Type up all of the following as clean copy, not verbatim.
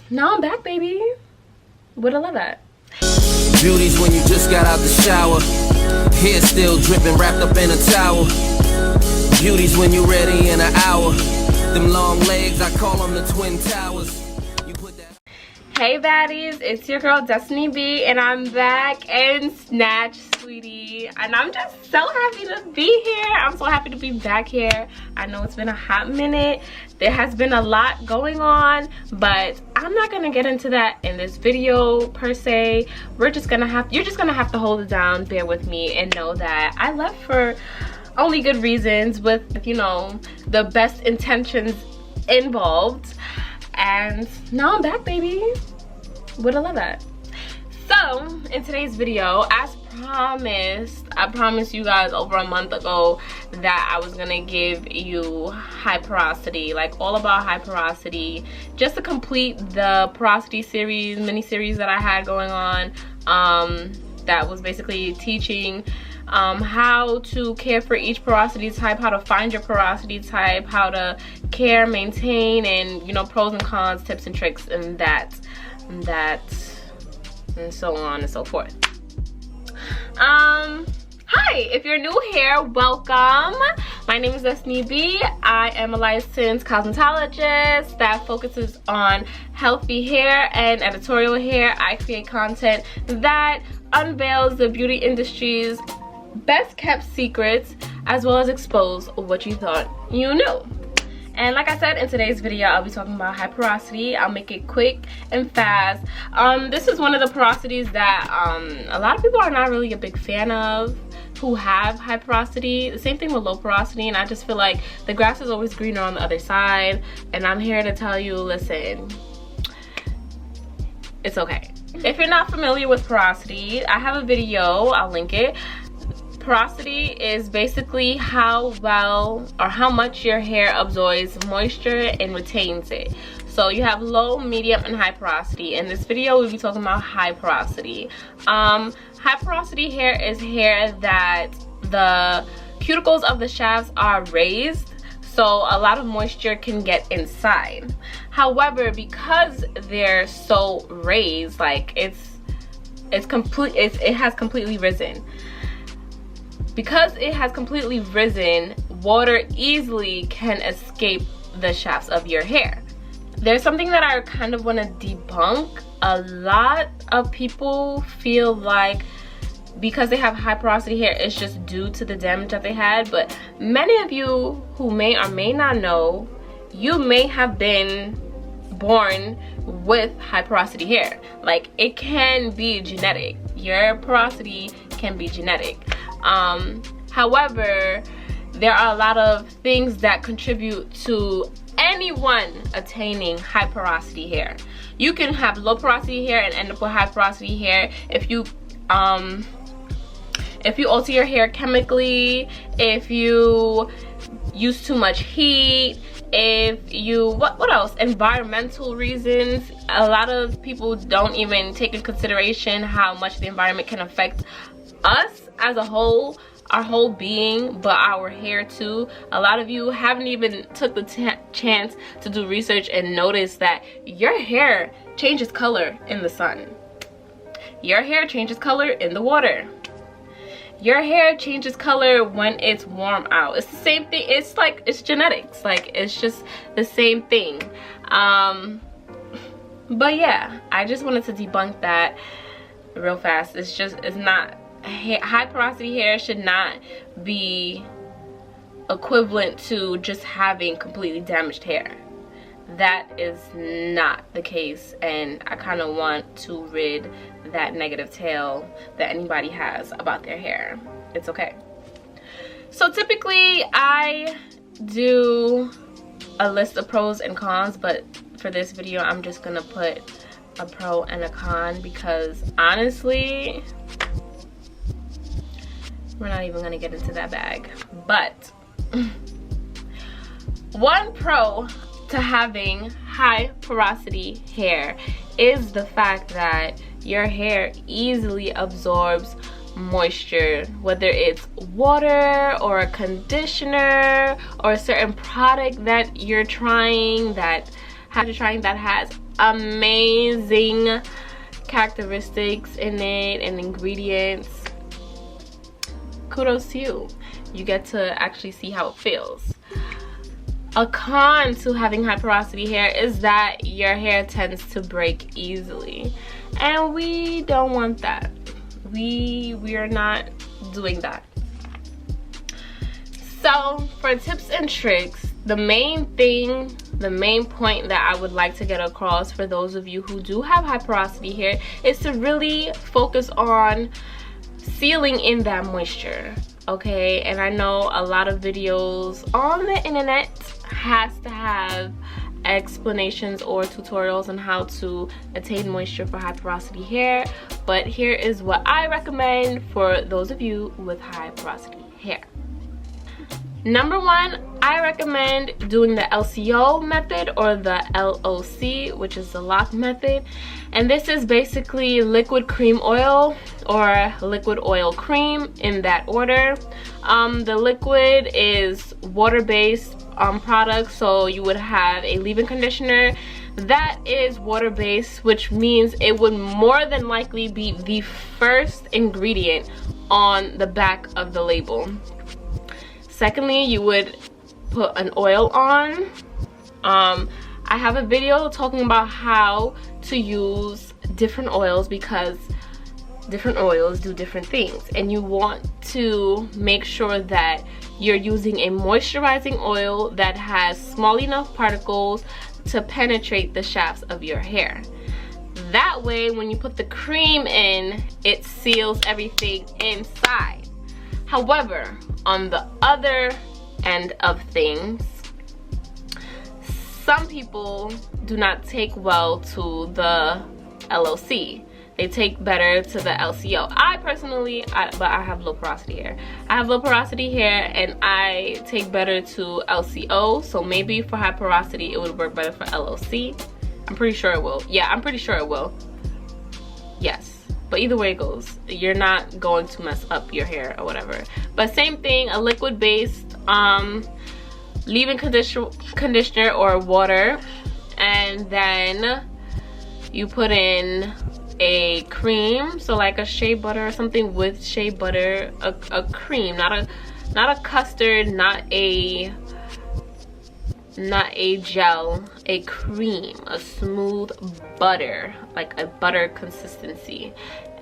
Now I'm back, baby. Would I love that? Beauty's when you just got out the shower. Hair still dripping, wrapped up in a towel. Beauty's when you're ready in an hour. Them long legs, I call them the Twin Towers. You put that. Hey baddies, it's your girl Destiny B, and I'm back in Snatch, sweetie. And I'm just so happy to be here. I'm so happy to be back here. I know it's been a hot minute. There has been a lot going on, but I'm not gonna get into that in this video per se. You're just gonna have to hold it down, bear with me, and know that I left for only good reasons, with, you know, the best intentions involved. And now I'm back, baby. Would I love that? So in today's video, as promised, I promised you guys over a month ago that I was gonna give you high porosity, like all about high porosity, just to complete the porosity series, mini series that I had going on. That was basically teaching how to care for each porosity type, how to find your porosity type, how to care, maintain, and, you know, pros and cons, tips and tricks, and and so on and so forth. Hi, if you're new here, welcome. My name is Destiny B. I am a licensed cosmetologist that focuses on healthy hair and editorial hair. I create content that unveils the beauty industry's best kept secrets, as well as expose what you thought you knew. And like I said, in today's video, I'll be talking about high porosity. I'll make it quick and fast. This is one of the porosities that a lot of people are not really a big fan of, who have high porosity. The same thing with low porosity, and I just feel like the grass is always greener on the other side. And I'm here to tell you, listen, it's okay. If you're not familiar with porosity, I have a video, I'll link it. Porosity is basically how well or how much your hair absorbs moisture and retains it. So you have low, medium, and high porosity. In this video, we'll be talking about high porosity. High porosity hair is hair that the cuticles of the shafts are raised, so a lot of moisture can get inside. However, because they're so raised, like it has completely risen. Because it has completely risen, water easily can escape the shafts of your hair. There's something that I kind of want to debunk. A lot of people feel like because they have high porosity hair, it's just due to the damage that they had. But many of you who may or may not know, you may have been born with high porosity hair. Like, it can be genetic. Your porosity can be genetic. However, there are a lot of things that contribute to anyone attaining high porosity hair. You can have low porosity hair and end up with high porosity hair if you alter your hair chemically, if you use too much heat, if you what else, environmental reasons. A lot of people don't even take into consideration how much the environment can affect us as a whole, our whole being, but our hair too. A lot of you haven't even took the chance to do research and notice that your hair changes color in the sun. Your hair changes color in the water. Your hair changes color when it's warm out. It's the same thing. It's like, it's genetics. Like, it's just the same thing. But yeah, I just wanted to debunk that real fast. It's not, high porosity hair should not be equivalent to just having completely damaged hair. That is not the case, and I kind of want to rid that negative tale that anybody has about their hair. It's okay. So typically I do a list of pros and cons, but for this video I'm just gonna put a pro and a con, because honestly we're not even gonna get into that bag. But one pro to having high porosity hair is the fact that your hair easily absorbs moisture, whether it's water or a conditioner or a certain product that you're trying that has amazing characteristics in it and ingredients, kudos to you. You get to actually see how it feels. A con to having high porosity hair is that your hair tends to break easily, and we don't want that. We are not doing that. So for tips and tricks, the main point that I would like to get across for those of you who do have high porosity hair is to really focus on sealing in that moisture, okay? And I know a lot of videos on the internet has to have explanations or tutorials on how to attain moisture for high porosity hair, but here is what I recommend for those of you with high porosity hair. Number one, I recommend doing the LCO method or the LOC, which is the lock method. And this is basically liquid cream oil or liquid oil cream, in that order. The liquid is water-based product, so you would have a leave-in conditioner that is water-based, which means it would more than likely be the first ingredient on the back of the label. Secondly, you would put an oil on. I have a video talking about how to use different oils because different oils do different things, and you want to make sure that you're using a moisturizing oil that has small enough particles to penetrate the shafts of your hair. That way, when you put the cream in, it seals everything inside. However, on the other end of things, some people do not take well to the LOC. They take better to the LCO. I personally, but I have low porosity hair. I have low porosity hair and I take better to LCO, so maybe for high porosity it would work better for LOC. I'm pretty sure it will. Yeah, I'm pretty sure it will. Yes. But either way it goes, you're not going to mess up your hair or whatever. But same thing, a liquid-based leave-in conditioner or water, and then you put in a cream, so like a shea butter or something with shea butter, a cream, not a custard, not a gel, a cream, a smooth butter, like a butter consistency.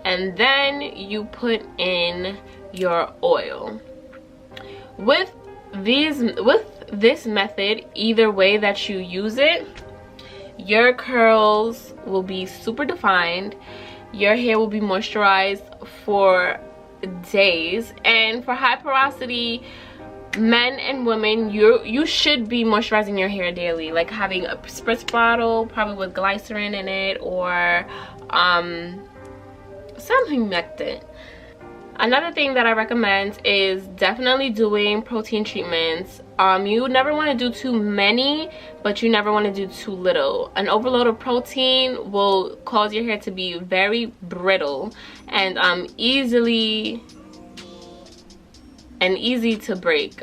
And then you put in your oil. With this method, either way that you use it, your curls will be super defined, your hair will be moisturized for days. And for high porosity men and women, you should be moisturizing your hair daily, like having a spritz bottle, probably with glycerin in it, or something like that. Another thing that I recommend is definitely doing protein treatments. You never want to do too many, but you never want to do too little. An overload of protein will cause your hair to be very brittle and easy to break.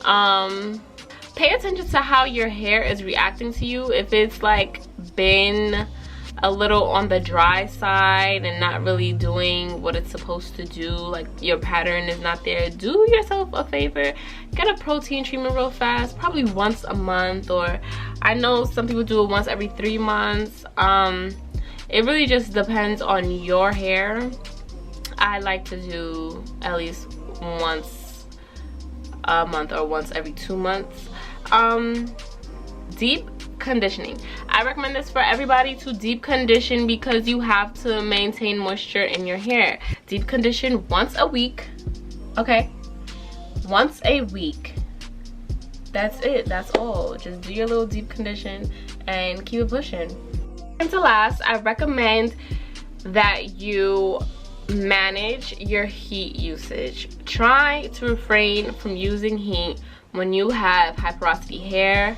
Pay attention to how your hair is reacting to you. If it's like been a little on the dry side and not really doing what it's supposed to do, like your pattern is not there, do yourself a favor, get a protein treatment real fast, probably once a month, or I know some people do it once every 3 months. It really just depends on your hair. I like to do at least once a month or once every 2 months. Deep conditioning. I recommend this for everybody, to deep condition, because you have to maintain moisture in your hair. Deep condition once a week, okay? Once a week. That's it. That's all. Just do your little deep condition and keep it pushing. And to last, I recommend that you manage your heat usage. Try to refrain from using heat when you have high porosity hair.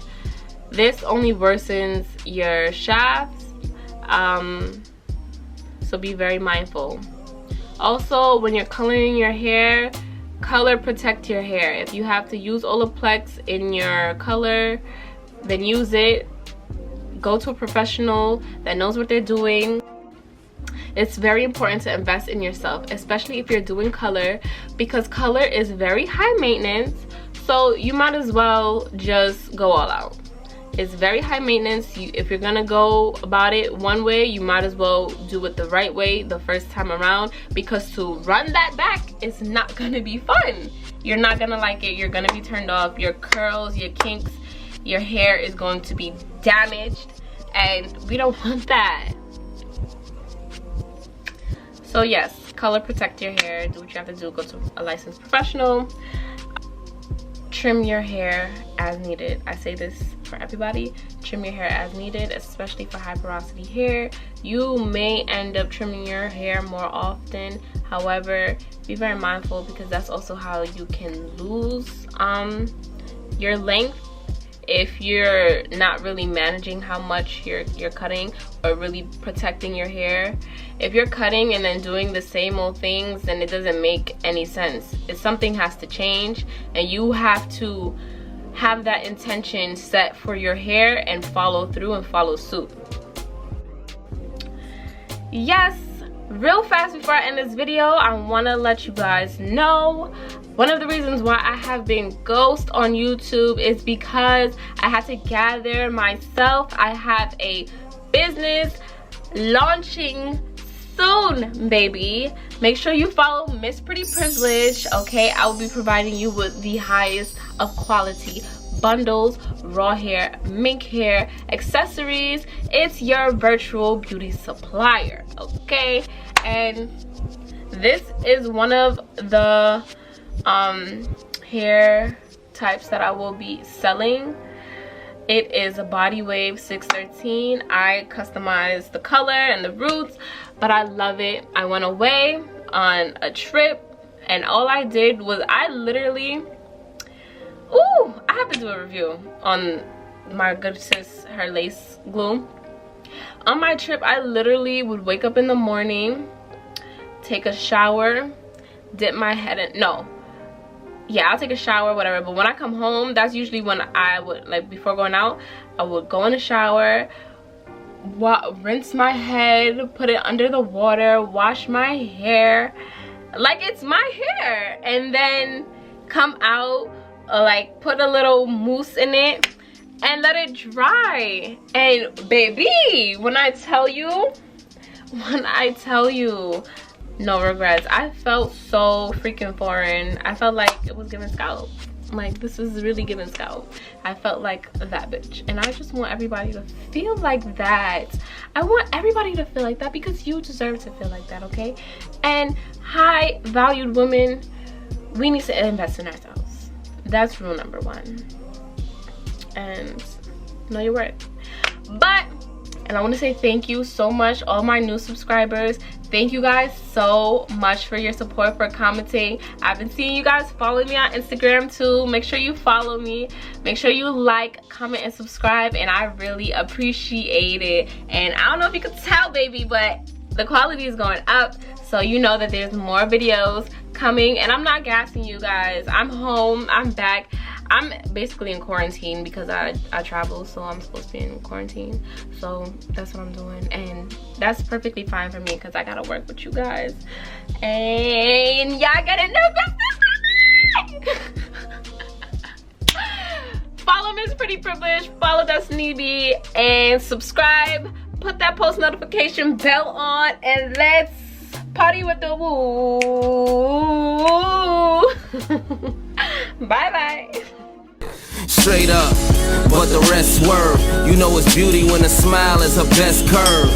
This only worsens your shafts, so be very mindful. Also, when you're coloring your hair, color protect your hair. If you have to use Olaplex in your color, then use it. go to a professional that knows what they're doing. It's very important to invest in yourself, especially if you're doing color, because color is very high maintenance. So you might as well just go all out. It's very high maintenance. If you're gonna go about it one way, you might as well do it the right way the first time around, because to run that back is not gonna be fun. You're not gonna like it. You're gonna be turned off. Your curls, your kinks, your hair is going to be damaged, and we don't want that. So yes, color protect your hair. Do what you have to do. Go to a licensed professional. Trim your hair as needed. I say this for everybody. Trim your hair as needed, especially for high porosity hair. You may end up trimming your hair more often. However, be very mindful, because that's also how you can lose your length if you're not really managing how much you're cutting or really protecting your hair. If you're cutting and then doing the same old things, then it doesn't make any sense. Something has to change, and you have to have that intention set for your hair and follow through and follow suit. Yes, real fast before I end this video, I want to let you guys know one of the reasons why I have been ghost on YouTube is because I had to gather myself. I have a business launching soon, baby. Make sure you follow Miss Pretty Privilege, okay? I will be providing you with the highest of quality bundles, raw hair, mink hair, accessories. It's your virtual beauty supplier, okay? And this is one of the hair types that I will be selling. It is a Body Wave 613. I customized the color and the roots, but I love it. I went away on a trip, and all I did was I have to do a review on my good sis, her lace glue. On my trip, I literally would wake up in the morning, take a shower, dip my head in, I'll take a shower, whatever, but when I come home, that's usually when I would, like, before going out, I would go in the shower, rinse my head, put it under the water, wash my hair like it's my hair, and then come out, like, put a little mousse in it and let it dry. And baby, when I tell you, no regrets. I felt so freaking foreign. I felt like it was giving scalp. Like, this is really giving scalp. I felt like that bitch, and I just want everybody to feel like that. I want everybody to feel like that, because you deserve to feel like that, okay? And high valued women, we need to invest in ourselves. That's rule number one. And know your worth. And I want to say thank you so much, all my new subscribers. Thank you guys so much for your support, for commenting. I've been seeing you guys follow me on Instagram too. Make sure you follow me. Make sure you like, comment, and subscribe, and I really appreciate it. And I don't know if you could tell, baby, but the quality is going up, so you know that there's more videos coming. And I'm not gassing you guys. I'm home, I'm back. I'm basically in quarantine because I travel, so I'm supposed to be in quarantine. So that's what I'm doing, and that's perfectly fine for me because I gotta work with you guys. And y'all gotta know follow Miss Pretty Privilege, follow Destiny B, and subscribe. Put that post notification bell on, and let's party with the woo. Bye bye. Straight up, but the rest swerve. You know it's beauty when a smile is her best curve.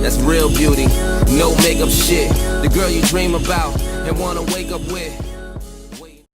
That's real beauty, no makeup shit. The girl you dream about and wanna wake up with.